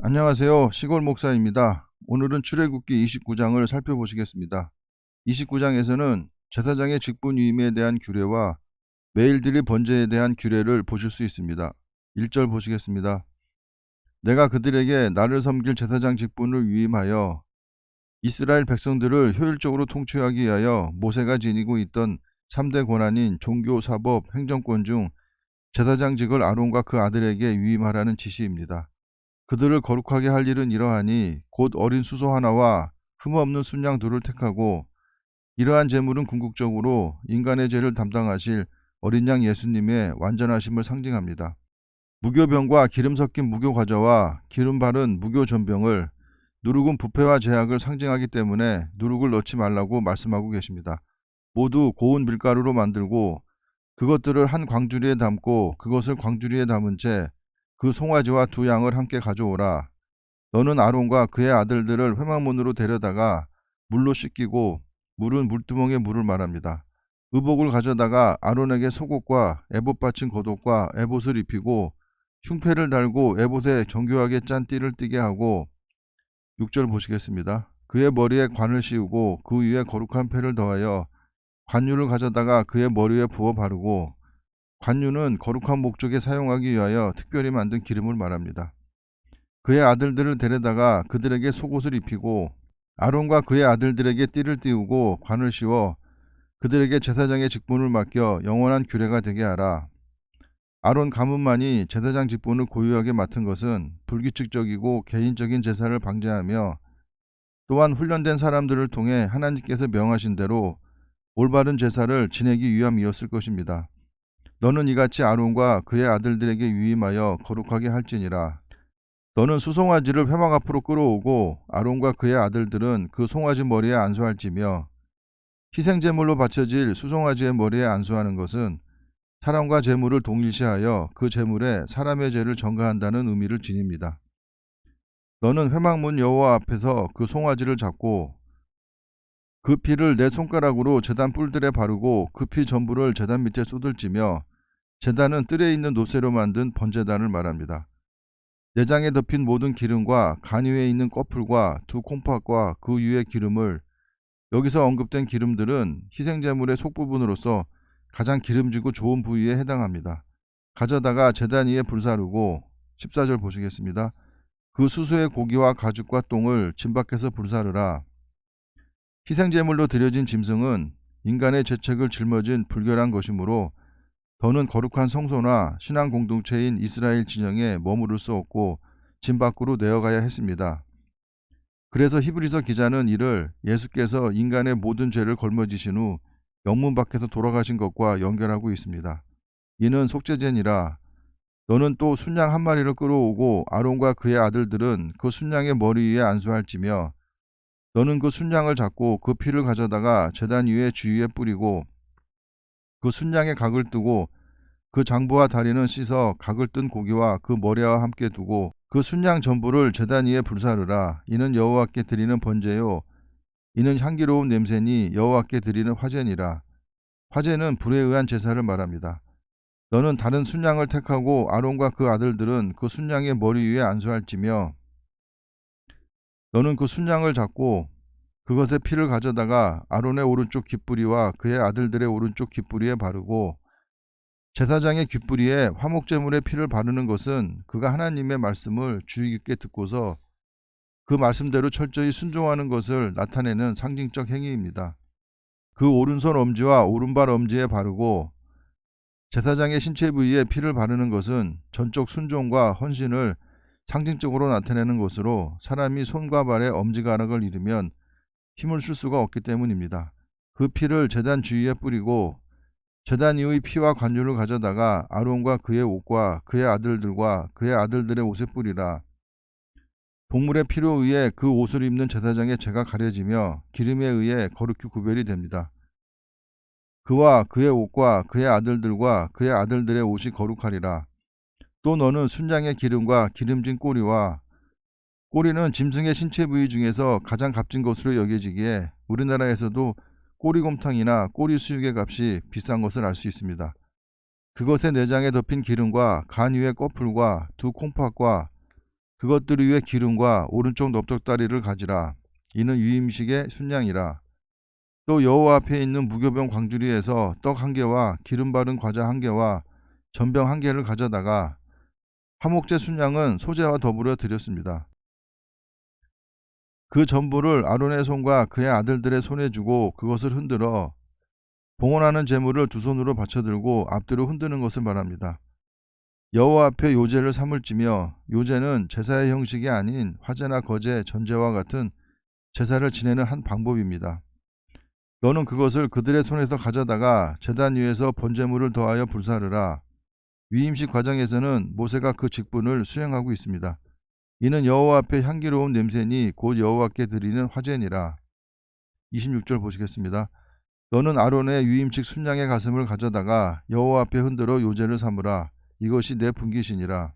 안녕하세요. 시골 목사입니다. 오늘은 출애굽기 29장을 살펴보시겠습니다. 29장에서는 제사장의 직분 위임에 대한 규례와 매일 드릴 번제에 대한 규례를 보실 수 있습니다. 1절 보시겠습니다. 내가 그들에게 나를 섬길 제사장 직분을 위임하여 이스라엘 백성들을 효율적으로 통치하기 위하여 모세가 지니고 있던 3대 권한인 종교, 사법, 행정권 중 제사장직을 아론과 그 아들에게 위임하라는 지시입니다. 그들을 거룩하게 할 일은 이러하니 곧 어린 수소 하나와 흠없는 순양 둘을 택하고 이러한 제물은 궁극적으로 인간의 죄를 담당하실 어린 양 예수님의 완전하심을 상징합니다. 무교병과 기름 섞인 무교 과자와 기름 바른 무교 전병을 누룩은 부패와 제약을 상징하기 때문에 누룩을 넣지 말라고 말씀하고 계십니다. 모두 고운 밀가루로 만들고 그것들을 한 광주리에 담고 그것을 광주리에 담은 채 그 송아지와 두 양을 함께 가져오라. 너는 아론과 그의 아들들을 회막문으로 데려다가 물로 씻기고 물은 물두멍에 물을 말합니다. 의복을 가져다가 아론에게 속옷과 에봇 받친 겉옷과 에봇을 입히고 흉패를 달고 에봇에 정교하게 짠 띠를 띠게 하고 6절 보시겠습니다. 그의 머리에 관을 씌우고 그 위에 거룩한 패를 더하여 관유를 가져다가 그의 머리에 부어 바르고 관유는 거룩한 목적에 사용하기 위하여 특별히 만든 기름을 말합니다. 그의 아들들을 데려다가 그들에게 속옷을 입히고 아론과 그의 아들들에게 띠를 띠우고 관을 씌워 그들에게 제사장의 직분을 맡겨 영원한 규례가 되게 하라. 아론 가문만이 제사장 직분을 고유하게 맡은 것은 불규칙적이고 개인적인 제사를 방지하며 또한 훈련된 사람들을 통해 하나님께서 명하신 대로 올바른 제사를 지내기 위함이었을 것입니다. 너는 이같이 아론과 그의 아들들에게 위임하여 거룩하게 할지니라. 너는 수송아지를 회막 앞으로 끌어오고 아론과 그의 아들들은 그 송아지 머리에 안수할지며 희생제물로 바쳐질 수송아지의 머리에 안수하는 것은 사람과 제물을 동일시하여 그 제물에 사람의 죄를 전가한다는 의미를 지닙니다. 너는 회막문 여호와 앞에서 그 송아지를 잡고 그 피를 내 손가락으로 제단 뿔들에 바르고 그 피 전부를 제단 밑에 쏟을지며 제단은 뜰에 있는 노새로 만든 번제단을 말합니다. 내장에 덮인 모든 기름과 간 위에 있는 꺼풀과 두 콩팥과 그 위의 기름을 여기서 언급된 기름들은 희생제물의 속부분으로서 가장 기름지고 좋은 부위에 해당합니다. 가져다가 제단 위에 불사르고 14절 보시겠습니다. 그 수소의 고기와 가죽과 똥을 진 밖에서 불사르라. 희생제물로 드려진 짐승은 인간의 죄책을 짊어진 불결한 것이므로 더는 거룩한 성소나 신앙 공동체인 이스라엘 진영에 머무를 수 없고 진 밖으로 내어가야 했습니다. 그래서 히브리서 기자는 이를 예수께서 인간의 모든 죄를 걸머지신 후 영문 밖에서 돌아가신 것과 연결하고 있습니다. 이는 속죄제니라. 너는 또 순양 한 마리를 끌어오고 아론과 그의 아들들은 그 순양의 머리 위에 안수할지며 너는 그 순양을 잡고 그 피를 가져다가 제단 위에 주위에 뿌리고 그 순양의 각을 뜨고 그 장부와 다리는 씻어 각을 뜬 고기와 그 머리와 함께 두고 그 순양 전부를 제단 위에 불사르라. 이는 여호와께 드리는 번제요 이는 향기로운 냄새니 여호와께 드리는 화제니라. 화제는 불에 의한 제사를 말합니다. 너는 다른 순양을 택하고 아론과 그 아들들은 그 순양의 머리 위에 안수할지며 너는 그 순양을 잡고 그것의 피를 가져다가 아론의 오른쪽 귓부리와 그의 아들들의 오른쪽 귓부리에 바르고 제사장의 귓부리에 화목제물의 피를 바르는 것은 그가 하나님의 말씀을 주의 깊게 듣고서 그 말씀대로 철저히 순종하는 것을 나타내는 상징적 행위입니다. 그 오른손 엄지와 오른발 엄지에 바르고 제사장의 신체 부위에 피를 바르는 것은 전적 순종과 헌신을 상징적으로 나타내는 것으로 사람이 손과 발에 엄지가락을 잃으면 힘을 쓸 수가 없기 때문입니다. 그 피를 제단 주위에 뿌리고 제단 위의 피와 관유를 가져다가 아론과 그의 옷과 그의 아들들과 그의 아들들의 옷에 뿌리라. 동물의 피로 의해 그 옷을 입는 제사장의 죄가 가려지며 기름에 의해 거룩히 구별이 됩니다. 그와 그의 옷과 그의 아들들과 그의 아들들의 옷이 거룩하리라. 또 너는 순양의 기름과 기름진 꼬리와 꼬리는 짐승의 신체 부위 중에서 가장 값진 것으로 여겨지기에 우리나라에서도 꼬리곰탕이나 꼬리수육의 값이 비싼 것을 알 수 있습니다. 그것의 내장에 덮인 기름과 간 위의 꺼풀과 두 콩팥과 그것들 위에 기름과 오른쪽 넓적다리를 가지라. 이는 유임식의 순양이라. 또 여호와 앞에 있는 무교병 광주리에서 떡 한 개와 기름 바른 과자 한 개와 전병 한 개를 가져다가 화목제 순양은 소제와 더불어 드렸습니다. 그 전부를 아론의 손과 그의 아들들의 손에 주고 그것을 흔들어 봉헌하는 제물을 두 손으로 받쳐들고 앞뒤로 흔드는 것을 말합니다. 여호와 앞에 요제를 삼을지며, 요제는 제사의 형식이 아닌 화제나 거제, 전제와 같은 제사를 지내는 한 방법입니다. 너는 그것을 그들의 손에서 가져다가 제단 위에서 번제물을 더하여 불사르라. 위임식 과정에서는 모세가 그 직분을 수행하고 있습니다. 이는 여호와 앞에 향기로운 냄새니 곧 여호와께 드리는 화제니라. 26절 보시겠습니다. 너는 아론의 유임식 순양의 가슴을 가져다가 여호와 앞에 흔들어 요제를 삼으라. 이것이 내 분깃이니라.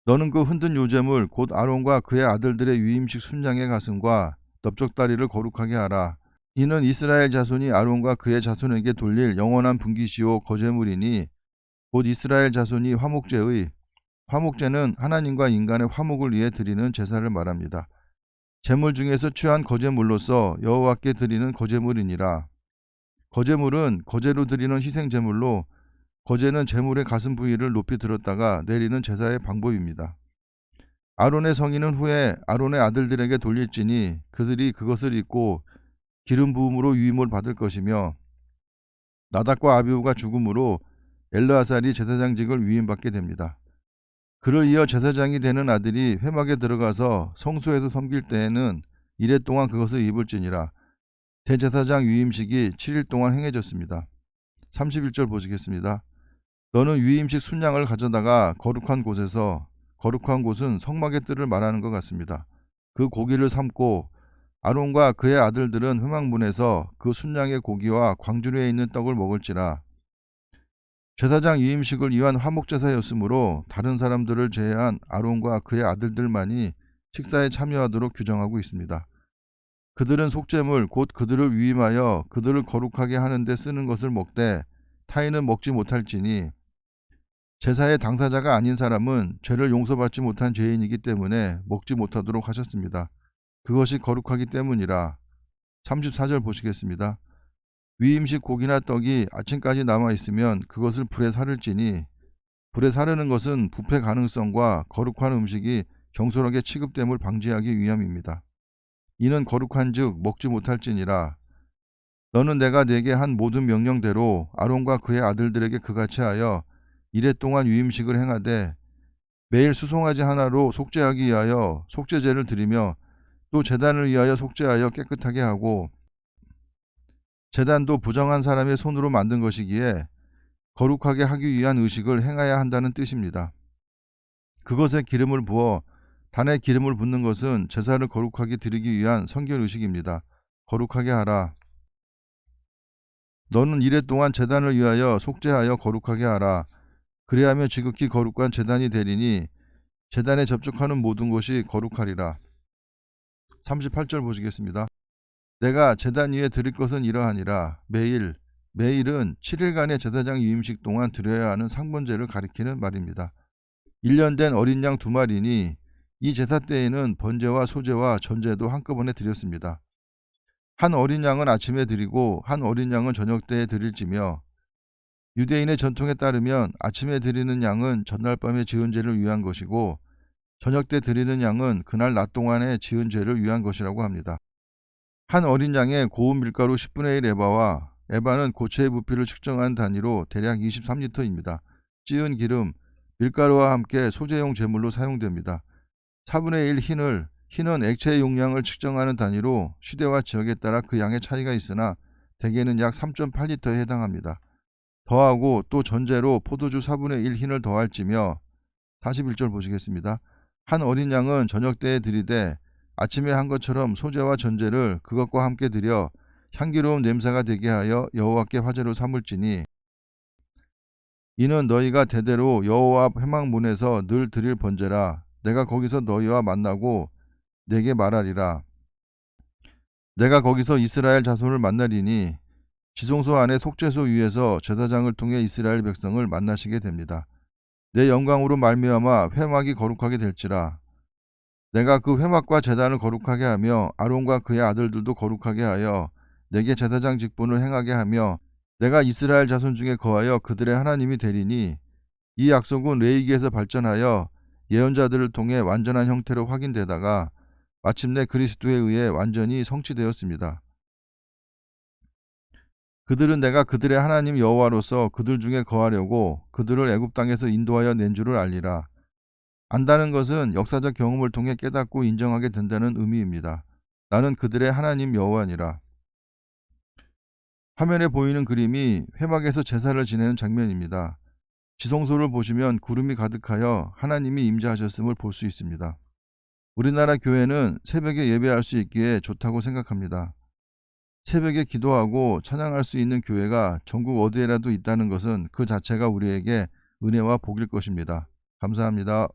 너는 그 흔든 요제물 곧 아론과 그의 아들들의 유임식 순양의 가슴과 넓적다리를 거룩하게 하라. 이는 이스라엘 자손이 아론과 그의 자손에게 돌릴 영원한 분깃이요 거제물이니 곧 이스라엘 자손이 화목제는 하나님과 인간의 화목을 위해 드리는 제사를 말합니다. 제물 중에서 취한 거제물로서 여호와께 드리는 거제물이니라. 거제물은 거제로 드리는 희생제물로, 거제는 제물의 가슴 부위를 높이 들었다가 내리는 제사의 방법입니다. 아론의 성인은 후에 아론의 아들들에게 돌릴지니 그들이 그것을 입고 기름 부음으로 유임을 받을 것이며, 나답과 아비후가 죽음으로 엘르아살이 제사장직을 위임받게 됩니다. 그를 이어 제사장이 되는 아들이 회막에 들어가서 성소에서 섬길 때에는 이레 동안 그것을 입을지니라. 대제사장 위임식이 7일 동안 행해졌습니다. 31절 보시겠습니다. 너는 위임식 순양을 가져다가 거룩한 곳에서, 거룩한 곳은 성막의 뜰을 말하는 것 같습니다. 그 고기를 삶고 아론과 그의 아들들은 회막문에서 그 순양의 고기와 광주리에 있는 떡을 먹을지라. 제사장 위임식을 위한 화목제사였으므로 다른 사람들을 제외한 아론과 그의 아들들만이 식사에 참여하도록 규정하고 있습니다. 그들은 속죄물 곧 그들을 위임하여 그들을 거룩하게 하는 데 쓰는 것을 먹되 타인은 먹지 못할지니, 제사의 당사자가 아닌 사람은 죄를 용서받지 못한 죄인이기 때문에 먹지 못하도록 하셨습니다. 그것이 거룩하기 때문이라. 34절 보시겠습니다. 위임식 고기나 떡이 아침까지 남아있으면 그것을 불에 사를지니, 불에 사르는 것은 부패 가능성과 거룩한 음식이 경솔하게 취급됨을 방지하기 위함입니다. 이는 거룩한 즉 먹지 못할지니라. 너는 내가 네게 한 모든 명령대로 아론과 그의 아들들에게 그같이 하여 이레 동안 위임식을 행하되 매일 수송아지 하나로 속죄하기 위하여 속죄제를 드리며 또 제단을 위하여 속죄하여 깨끗하게 하고, 제단도 부정한 사람의 손으로 만든 것이기에 거룩하게 하기 위한 의식을 행해야 한다는 뜻입니다. 그것에 기름을 부어 단에 기름을 붓는 것은 제사를 거룩하게 드리기 위한 성결 의식입니다. 거룩하게 하라. 너는 이레 동안 제단을 위하여 속죄하여 거룩하게 하라. 그리하면 지극히 거룩한 제단이 되리니 제단에 접촉하는 모든 것이 거룩하리라. 38절 보시겠습니다. 내가 제단 위에 드릴 것은 이러하니라. 매일은 7일간의 제사장 위임식 동안 드려야 하는 상번제를 가리키는 말입니다. 1년 된 어린 양 2마리니 이 제사 때에는 번제와 소제와 전제도 한꺼번에 드렸습니다. 한 어린 양은 아침에 드리고 한 어린 양은 저녁 때에 드릴지며, 유대인의 전통에 따르면 아침에 드리는 양은 전날 밤에 지은 죄를 위한 것이고 저녁 때 드리는 양은 그날 낮 동안에 지은 죄를 위한 것이라고 합니다. 한 어린 양의 고운 밀가루 10분의 1 에바와, 에바는 고체의 부피를 측정한 단위로 대략 23리터입니다. 찌은 기름, 밀가루와 함께 소재용 제물로 사용됩니다. 4분의 1 흰은 액체의 용량을 측정하는 단위로 시대와 지역에 따라 그 양의 차이가 있으나 대개는 약 3.8리터에 해당합니다. 더하고 또 전제로 포도주 4분의 1 흰을 더할지며, 41절 보시겠습니다. 한 어린 양은 저녁 때에 드리되 아침에 한 것처럼 소제와 전제를 그것과 함께 드려 향기로운 냄새가 되게 하여 여호와께 화제로 삼을지니, 이는 너희가 대대로 여호와 회막문에서 늘 드릴 번제라. 내가 거기서 너희와 만나고 내게 말하리라. 내가 거기서 이스라엘 자손을 만나리니 지성소 안에 속죄소 위에서 제사장을 통해 이스라엘 백성을 만나시게 됩니다. 내 영광으로 말미암아 회막이 거룩하게 될지라. 내가 그 회막과 제단을 거룩하게 하며 아론과 그의 아들들도 거룩하게 하여 내게 제사장 직분을 행하게 하며 내가 이스라엘 자손 중에 거하여 그들의 하나님이 되리니, 이 약속은 레위기에서 발전하여 예언자들을 통해 완전한 형태로 확인되다가 마침내 그리스도에 의해 완전히 성취되었습니다. 그들은 내가 그들의 하나님 여호와로서 그들 중에 거하려고 그들을 애굽 땅에서 인도하여 낸 줄을 알리라. 안다는 것은 역사적 경험을 통해 깨닫고 인정하게 된다는 의미입니다. 나는 그들의 하나님 여호와니라. 화면에 보이는 그림이 회막에서 제사를 지내는 장면입니다. 지성소를 보시면 구름이 가득하여 하나님이 임재하셨음을 볼 수 있습니다. 우리나라 교회는 새벽에 예배할 수 있기에 좋다고 생각합니다. 새벽에 기도하고 찬양할 수 있는 교회가 전국 어디에라도 있다는 것은 그 자체가 우리에게 은혜와 복일 것입니다. 감사합니다.